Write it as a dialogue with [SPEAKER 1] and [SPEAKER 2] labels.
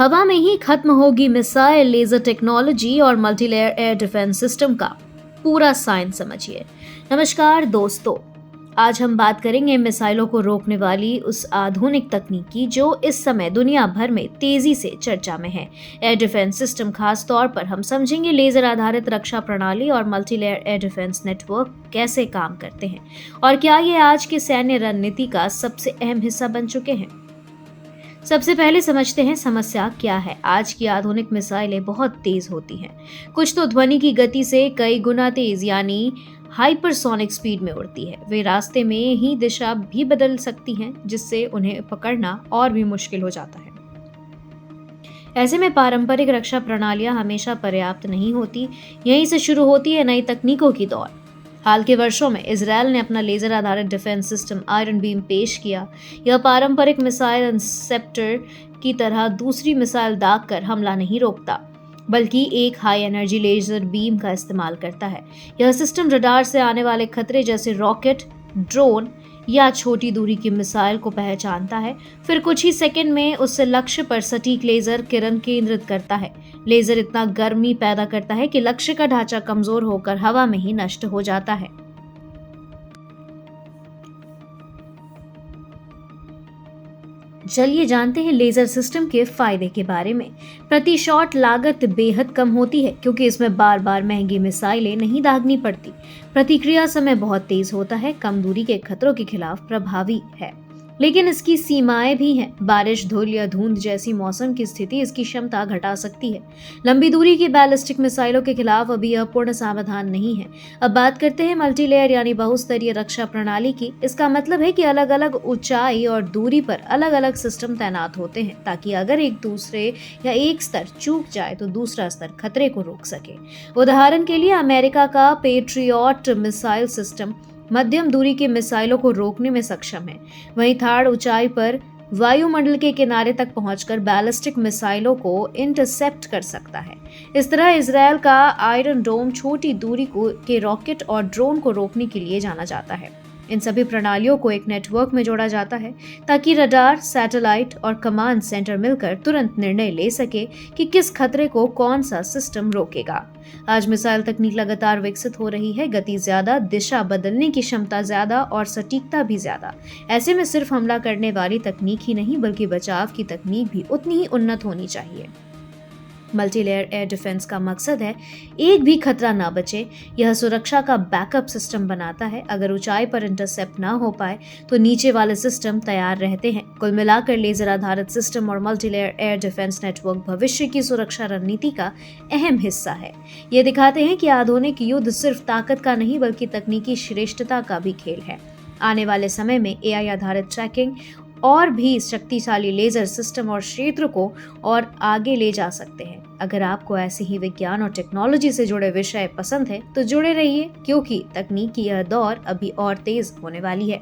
[SPEAKER 1] हवा में ही खत्म होगी मिसाइल, लेजर टेक्नोलॉजी और मल्टीलेयर एयर डिफेंस सिस्टम का पूरा साइंस समझिए। नमस्कार दोस्तों, आज हम बात करेंगे मिसाइलों को रोकने वाली उस आधुनिक तकनीक की जो इस समय दुनिया भर में तेजी से चर्चा में है। एयर डिफेंस सिस्टम, खास तौर पर हम समझेंगे लेजर आधारित रक्षा प्रणाली और मल्टीलेयर एयर डिफेंस नेटवर्क कैसे काम करते हैं और क्या ये आज के सैन्य रणनीति का सबसे अहम हिस्सा बन चुके हैं। सबसे पहले समझते हैं समस्या क्या है। आज की आधुनिक मिसाइलें बहुत तेज होती हैं। कुछ तो ध्वनि की गति से कई गुना तेज यानी हाइपरसोनिक स्पीड में उड़ती है। वे रास्ते में ही दिशा भी बदल सकती हैं, जिससे उन्हें पकड़ना और भी मुश्किल हो जाता है। ऐसे में पारंपरिक रक्षा प्रणालियां हमेशा पर्याप्त नहीं होती। यहीं से शुरू होती है नई तकनीकों की दौड़। हाल के वर्षों में इजरायल ने अपना लेजर आधारित डिफेंस सिस्टम आयरन बीम पेश किया। यह पारंपरिक मिसाइल इंसेप्टर की तरह दूसरी मिसाइल दाग कर हमला नहीं रोकता, बल्कि एक हाई एनर्जी लेजर बीम का इस्तेमाल करता है। यह सिस्टम रडार से आने वाले खतरे जैसे रॉकेट, ड्रोन या छोटी दूरी की मिसाइल को पहचानता है, फिर कुछ ही सेकंड में उस लक्ष्य पर सटीक लेजर किरण केंद्रित करता है। लेजर इतना गर्मी पैदा करता है कि लक्ष्य का ढांचा कमजोर होकर हवा में ही नष्ट हो जाता है। चलिए जानते हैं लेजर सिस्टम के फायदे के बारे में। प्रति शॉट लागत बेहद कम होती है क्योंकि इसमें बार बार महंगी मिसाइलें नहीं दागनी पड़ती। प्रतिक्रिया समय बहुत तेज होता है, कम दूरी के खतरों के खिलाफ प्रभावी है। लेकिन इसकी सीमाएं भी हैं। बारिश, धूल या धुंध जैसी मौसम की स्थिति इसकी क्षमता घटा सकती है। लंबी दूरी की बैलिस्टिक मिसाइलों के खिलाफ अभी यह पूर्ण समाधान नहीं है। अब बात करते हैं मल्टीलेयर यानी बहुस्तरीय रक्षा प्रणाली की। इसका मतलब है कि अलग अलग ऊंचाई और दूरी पर अलग अलग सिस्टम तैनात होते हैं, ताकि अगर एक दूसरे या एक स्तर चूक जाए तो दूसरा स्तर खतरे को रोक सके। उदाहरण के लिए अमेरिका का पेट्रियट मिसाइल सिस्टम मध्यम दूरी की मिसाइलों को रोकने में सक्षम है। वहीं थाड़ ऊंचाई पर वायुमंडल के किनारे तक पहुंचकर बैलिस्टिक मिसाइलों को इंटरसेप्ट कर सकता है। इस तरह इजरायल का आयरन डोम छोटी दूरी के रॉकेट और ड्रोन को रोकने के लिए जाना जाता है। इन सभी प्रणालियों को एक नेटवर्क में जोड़ा जाता है ताकि रडार, सैटेलाइट और कमांड सेंटर मिलकर तुरंत निर्णय ले सके कि किस खतरे को कौन सा सिस्टम रोकेगा। आज मिसाइल तकनीक लगातार विकसित हो रही है। गति ज्यादा, दिशा बदलने की क्षमता ज्यादा और सटीकता भी ज्यादा। ऐसे में सिर्फ हमला करने वाली तकनीक ही नहीं बल्कि बचाव की तकनीक भी उतनी ही उन्नत होनी चाहिए। मल्टीलेयर एयर डिफेंस का मकसद है एक भी खतरा ना बचे। यह सुरक्षा का बैकअप सिस्टम बनाता है। अगर ऊंचाई पर इंटरसेप्ट ना हो पाए तो नीचे वाले सिस्टम तैयार रहते हैं। कुल मिलाकर लेजर आधारित सिस्टम और मल्टीलेयर एयर डिफेंस नेटवर्क भविष्य की सुरक्षा रणनीति का अहम हिस्सा है। ये दिखाते हैं कि आधुनिक युद्ध सिर्फ ताकत का नहीं बल्कि तकनीकी श्रेष्ठता का भी खेल है। आने वाले समय में एआई आधारित ट्रैकिंग और भी शक्तिशाली लेजर सिस्टम और क्षेत्र को और आगे ले जा सकते हैं। अगर आपको ऐसे ही विज्ञान और टेक्नोलॉजी से जुड़े विषय पसंद है तो जुड़े रहिए, क्योंकि तकनीक की यह दौर अभी और तेज होने वाली है।